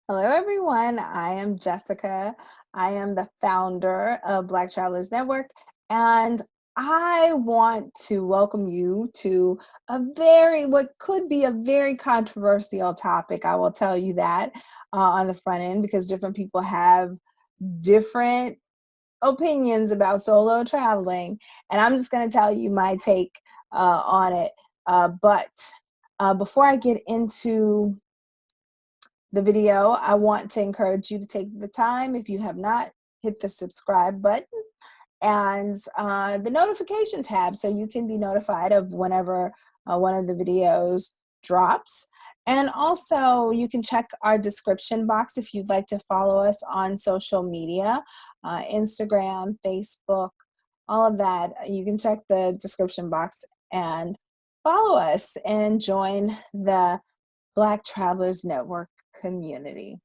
Hello, everyone. I am Jessica. I am the founder of Black Travelers Network, and I want to welcome you to what could be a very controversial topic. I will tell you that on the front end because different people have different opinions about solo traveling, and I'm just going to tell you my take on it. But before I get into the video, I want to encourage you to take the time, if you have not, hit the subscribe button and the notification tab so you can be notified of whenever one of the videos drops. And also, you can check our description box if you'd like to follow us on social media, Instagram, Facebook, all of that. You can check the description box and follow us and join the Black Travelers Network community.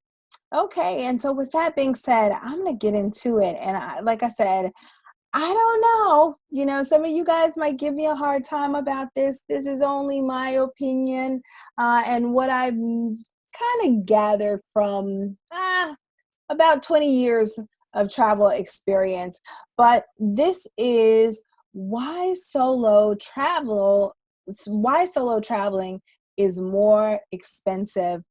Okay, and so with that being said, I'm going to get into it. And like I said, I don't know. Some of you guys might give me a hard time about this. This is only my opinion and what I've kind of gathered from about 20 years of travel experience. But this is why solo traveling is more expensive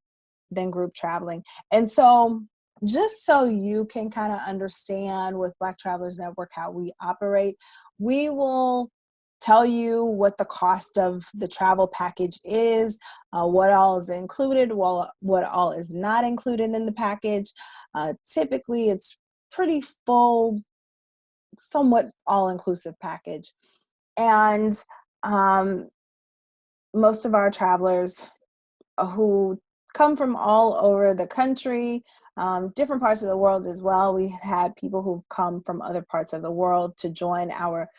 than group traveling. And so, just so you can kind of understand with Black Travelers Network how we operate, we will tell you what the cost of the travel package is, what all is included, what all is not included in the package. Typically, it's pretty full, somewhat all-inclusive package. And most of our travelers who come from all over the country, different parts of the world as well. We've had people who've come from other parts of the world to join our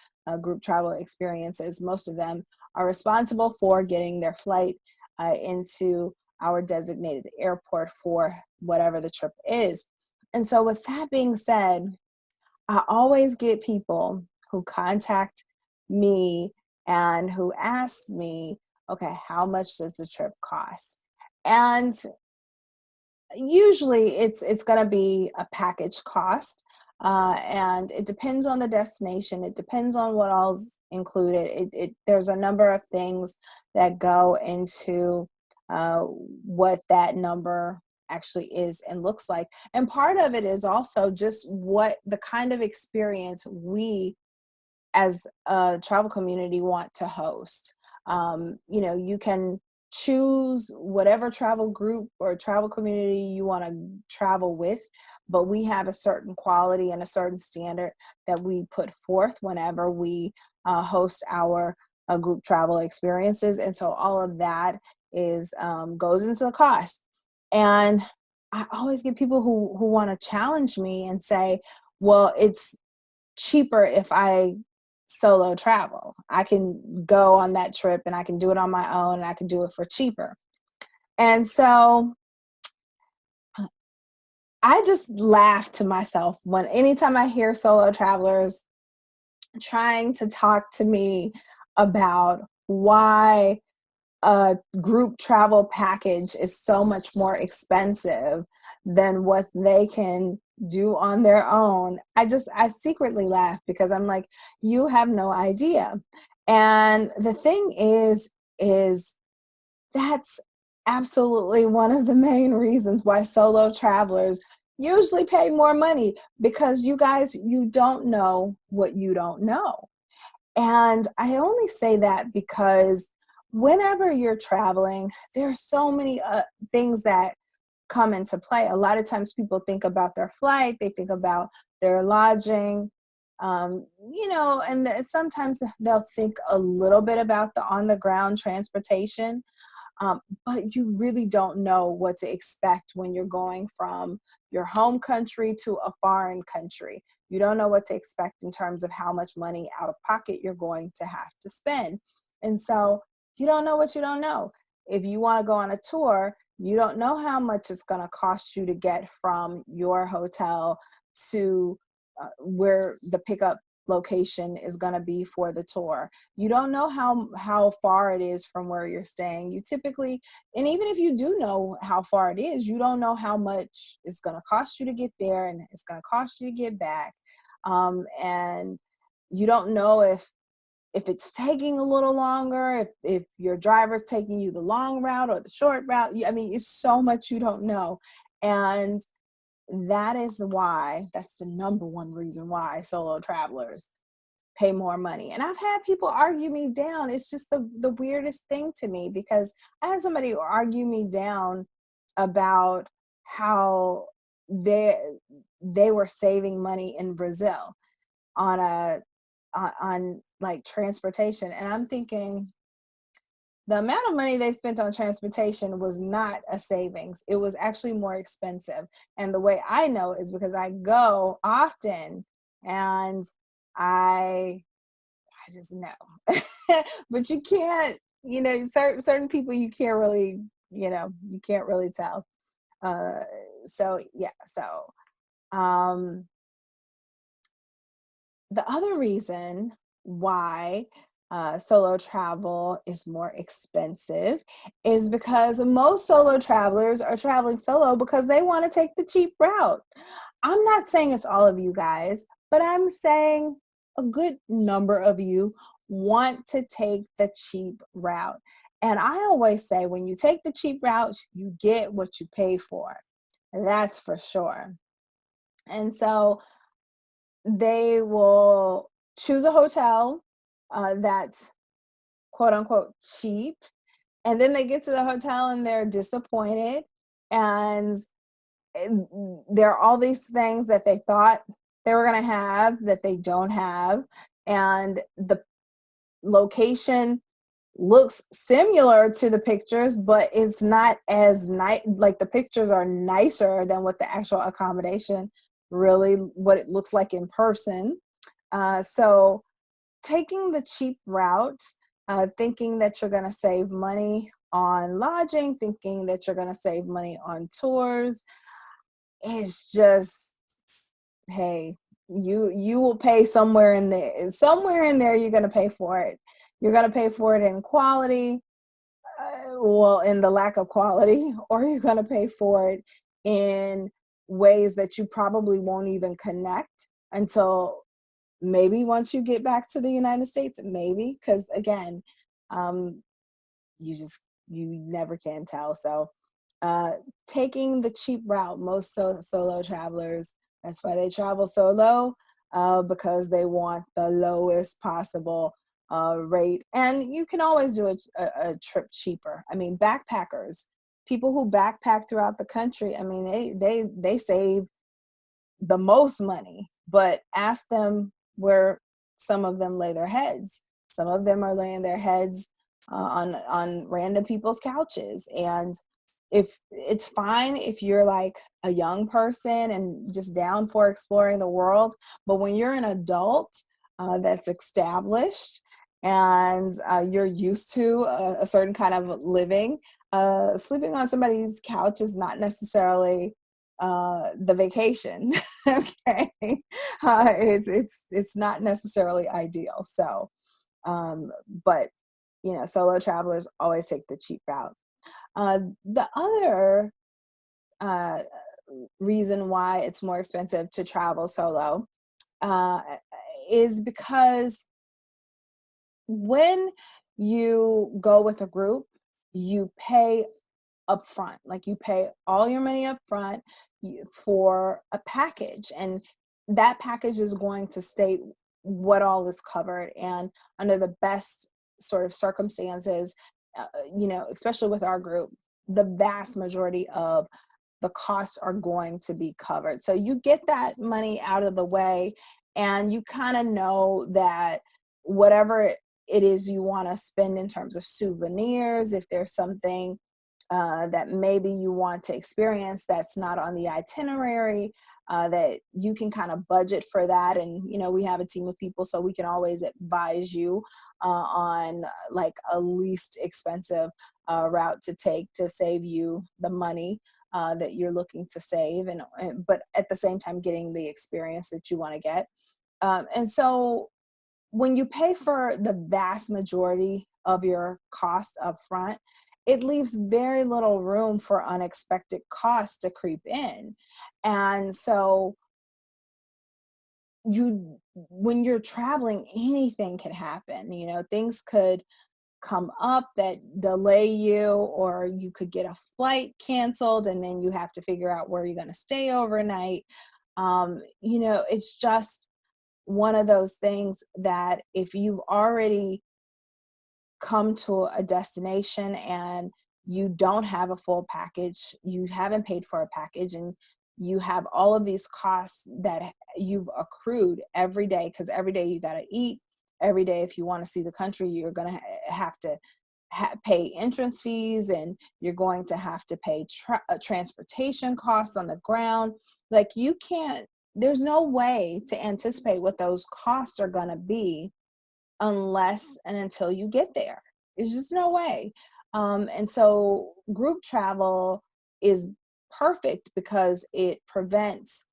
group travel experiences. Most of them are responsible for getting their flight into our designated airport for whatever the trip is. And so with that being said, I always get people who contact me and who ask me, okay, how much does the trip cost? And usually it's going to be a package cost. And it depends on the destination. It depends on what all's included. There's a number of things that go into what that number actually is and looks like. And part of it is also just what the kind of experience we as a travel community want to host. You can choose whatever travel group or travel community you want to travel with, but we have a certain quality and a certain standard that we put forth whenever we host our group travel experiences. And so all of that is goes into the cost. And I always get people who want to challenge me and say, well, it's cheaper if I solo travel. I can go on that trip and I can do it on my own and I can do it for cheaper. And so I just laugh to myself when anytime I hear solo travelers trying to talk to me about why a group travel package is so much more expensive than what they can do on their own. I secretly laugh because I'm like, you have no idea. And the thing is that's absolutely one of the main reasons why solo travelers usually pay more money, because you guys, you don't know what you don't know. And I only say that because whenever you're traveling, there are so many things that come into play. A lot of times people think about their flight, they think about their lodging, and sometimes they'll think a little bit about the on the ground transportation. But you really don't know what to expect when you're going from your home country to a foreign country. You don't know what to expect in terms of how much money out of pocket you're going to have to spend. And so you don't know what you don't know. If you want to go on a tour, you don't know how much it's going to cost you to get from your hotel to where the pickup location is going to be for the tour. You don't know how far it is from where you're staying. You typically, and even if you do know how far it is, you don't know how much it's going to cost you to get there and it's going to cost you to get back. And you don't know if it's taking a little longer, if your driver's taking you the long route or the short route. I mean, it's so much you don't know. And that's the number one reason why solo travelers pay more money. And I've had people argue me down. It's just the weirdest thing to me, because I had somebody argue me down about how they they were saving money in Brazil on like transportation. And I'm thinking, the amount of money they spent on transportation was not a savings. It was actually more expensive. And the way I know is because I go often, and I I just know. But you can't, certain people you can't really, you can't really tell. Uh so yeah, um the other reason why solo travel is more expensive is because most solo travelers are traveling solo because they want to take the cheap route. I'm not saying it's all of you guys, but I'm saying a good number of you want to take the cheap route. And I always say, when you take the cheap route, you get what you pay for. That's for sure. And so they will choose a hotel that's quote unquote cheap. And then they get to the hotel and they're disappointed. And there are all these things that they thought they were going to have that they don't have. And the location looks similar to the pictures, but it's not as nice. Like, the pictures are nicer than what the actual accommodation really, what it looks like in person. So taking the cheap route, thinking that you're going to save money on lodging, thinking that you're going to save money on tours, is just, hey, you will pay somewhere in there. Somewhere in there, you're going to pay for it. You're going to pay for it in quality, well, in the lack of quality, or you're going to pay for it in ways that you probably won't even connect until maybe once you get back to the United States, maybe, because again, um, you never can tell. So uh, taking the cheap route, most solo travelers, that's why they travel solo, because they want the lowest possible rate. And you can always do a trip cheaper. I mean, backpackers, people who backpack throughout the country, I mean, they save the most money, but ask them where some of them lay their heads. Some of them are laying their heads on random people's couches. And if it's fine if you're like a young person and just down for exploring the world, but when you're an adult that's established, and you're used to a certain kind of living, sleeping on somebody's couch is not necessarily the vacation. Okay. It's not necessarily ideal. So but solo travelers always take the cheap route. The other uh reason why it's more expensive to travel solo uh is because when you go with a group, you pay upfront. Like, you pay all your money upfront for a package, and that package is going to state what all is covered. And under the best sort of circumstances, especially with our group, the vast majority of the costs are going to be covered. So you get that money out of the way, and you kind of know that whatever it is you want to spend in terms of souvenirs, if there's something that maybe you want to experience that's not on the itinerary, that you can kind of budget for that. And we have a team of people, so we can always advise you on like a least expensive route to take to save you the money that you're looking to save, and but at the same time getting the experience that you want to get. And so when you pay for the vast majority of your cost up front, it leaves very little room for unexpected costs to creep in. And so you when you're traveling, anything can happen. Things could come up that delay you, or you could get a flight canceled and then you have to figure out where you're going to stay overnight. It's just one of those things that if you've already come to a destination and you don't have a full package, you haven't paid for a package, and you have all of these costs that you've accrued every day, because every day you got to eat, every day if you want to see the country, you're going to have to pay entrance fees, and you're going to have to pay transportation costs on the ground. Like, you can't, there's no way to anticipate what those costs are going to be unless and until you get there. It's just no way. And so group travel is perfect because it prevents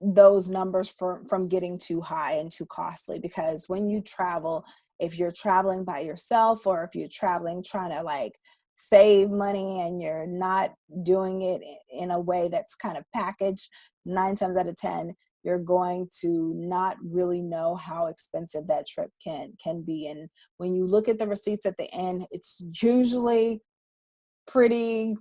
those numbers from getting too high and too costly. Because when you travel, if you're traveling by yourself, or if you're traveling trying to like save money and you're not doing it in a way that's kind of packaged, 9 times out of 10 you're going to not really know how expensive that trip can be. And when you look at the receipts at the end, it's usually pretty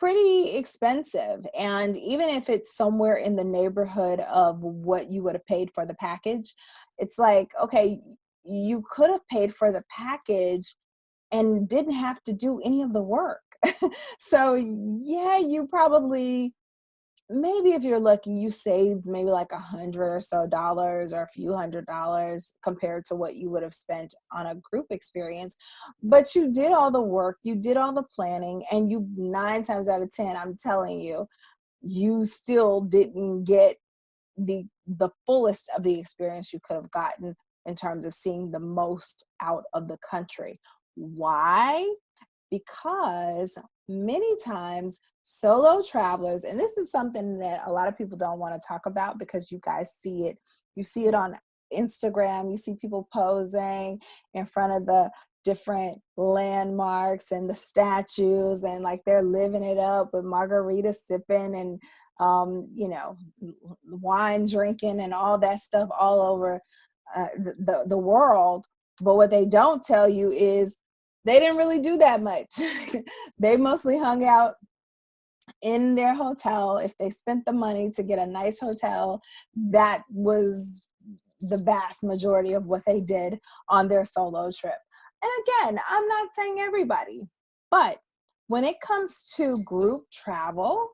pretty expensive. And even if it's somewhere in the neighborhood of what you would have paid for the package, it's like, okay, you could have paid for the package and didn't have to do any of the work. So, yeah, you probably, maybe if you're lucky, you saved maybe like $100 or so, or a few $100 compared to what you would have spent on a group experience. But you did all the work, you did all the planning, and you 9 times out of 10, I'm telling you, you still didn't get the fullest of the experience you could have gotten in terms of seeing the most out of the country. Why? Because many times solo travelers, and this is something that a lot of people don't want to talk about, because you guys see it, you see it on Instagram, you see people posing in front of the different landmarks and the statues, and like they're living it up with margarita sipping and wine drinking and all that stuff all over the world. But what they don't tell you is they didn't really do that much. They mostly hung out in their hotel. If they spent the money to get a nice hotel, that was the vast majority of what they did on their solo trip. And again, I'm not saying everybody, but when it comes to group travel,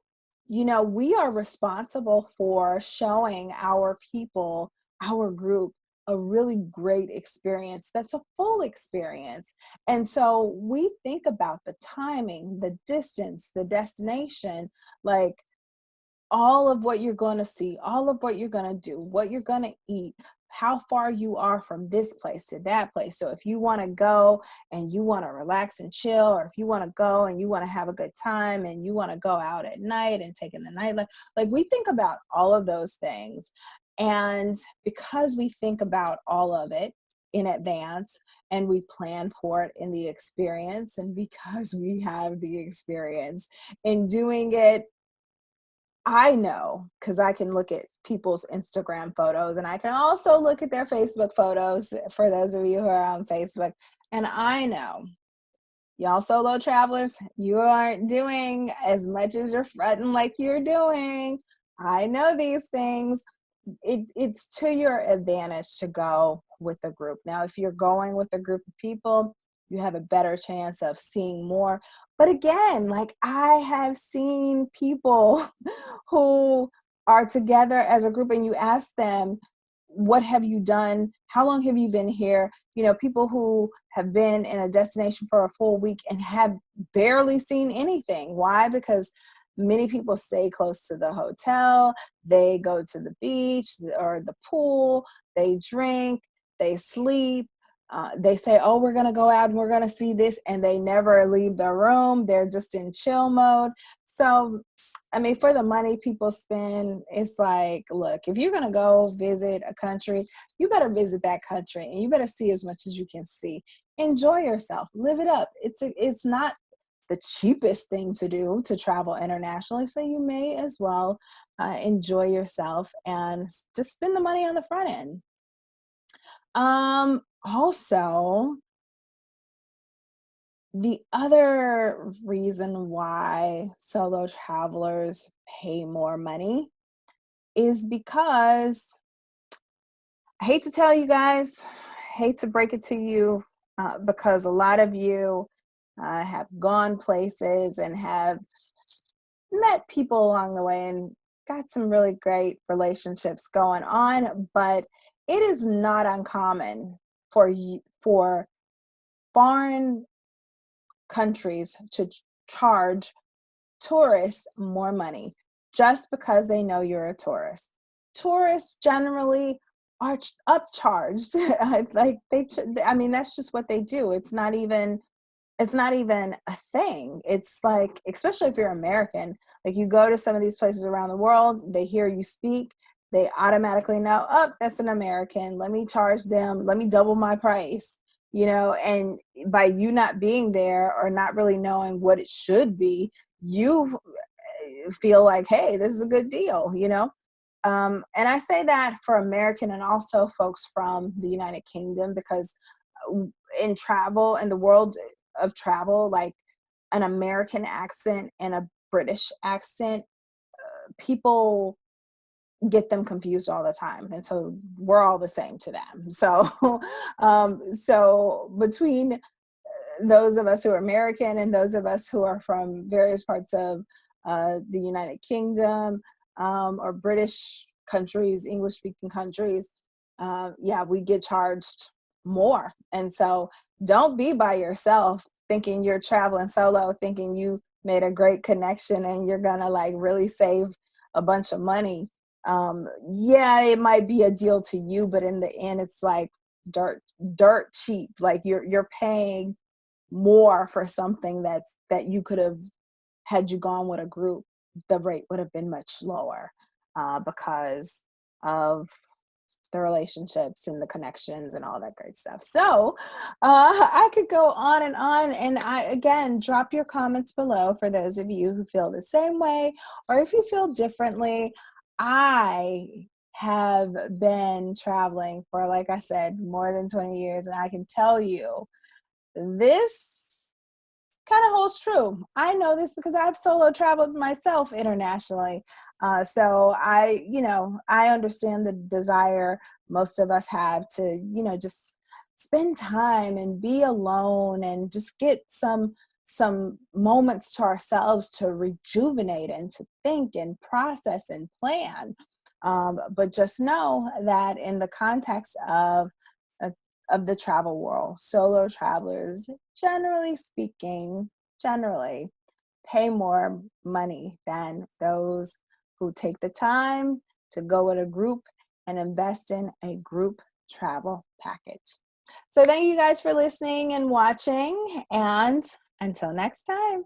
we are responsible for showing our people, our group, a really great experience that's a full experience. And so we think about the timing, the distance, the destination, like all of what you're going to see, all of what you're going to do, what you're going to eat, how far you are from this place to that place. So if you want to go and you want to relax and chill, or if you want to go and you want to have a good time and you want to go out at night and take in the nightlife, like we think about all of those things. And because we think about all of it in advance and we plan for it in the experience, and because we have the experience in doing it, I know, because I can look at people's Instagram photos, and I can also look at their Facebook photos for those of you who are on Facebook. And I know, y'all solo travelers, you aren't doing as much as you're fronting like you're doing. I know these things. It's to your advantage to go with a group. Now, if you're going with a group of people, you have a better chance of seeing more. But again, like I have seen people who are together as a group, and you ask them, what have you done? How long have you been here? People who have been in a destination for a full week and have barely seen anything. Why? Because many people stay close to the hotel, they go to the beach or the pool, they drink, they sleep, They say, oh, we're going to go out and we're going to see this, and they never leave the room. They're just in chill mode. So, I mean, for the money people spend, it's like, look, if you're going to go visit a country, you better visit that country and you better see as much as you can see. Enjoy yourself, live it up. It's not the cheapest thing to do to travel internationally. So you may as well enjoy yourself and just spend the money on the front end. Also, the other reason why solo travelers pay more money is because I hate to tell you guys, hate to break it to you, because a lot of you have gone places and have met people along the way and got some really great relationships going on, but it is not uncommon for foreign countries to charge tourists more money just because they know you're a tourist. Tourists generally are upcharged. Like I mean, that's just what they do. It's not even a thing. It's like, especially if you're American, like you go to some of these places around the world, they hear you speak, they automatically know, oh, that's an American. Let me charge them, let me double my price, and by you not being there or not really knowing what it should be, you feel like, hey, this is a good deal. And I say that for American and also folks from the United Kingdom, because in travel, in the world of travel, like an American accent and a British accent, people get them confused all the time, and so we're all the same to them. So so between those of us who are American and those of us who are from various parts of the United Kingdom, or British countries, English speaking countries, yeah, we get charged more. And so don't be by yourself thinking you're traveling solo, thinking you made a great connection and you're going to like really save a bunch of money. Yeah, it might be a deal to you, but in the end, it's like dirt cheap. Like you're paying more for something that you could have, had you gone with a group, the rate would have been much lower, because of the relationships and the connections and all that great stuff. So I could go on, and I, again, drop your comments below for those of you who feel the same way, or if you feel differently. I have been traveling for, like I said, more than 20 years, and I can tell you this kind of holds true. I know this because I've solo traveled myself internationally. So I understand the desire most of us have to, just spend time and be alone and just get some moments to ourselves to rejuvenate and to think and process and plan. But just know that in the context uh, of the travel world, solo travelers, generally speaking, generally pay more money than those who take the time to go with a group and invest in a group travel package. So thank you guys for listening and watching, and until next time.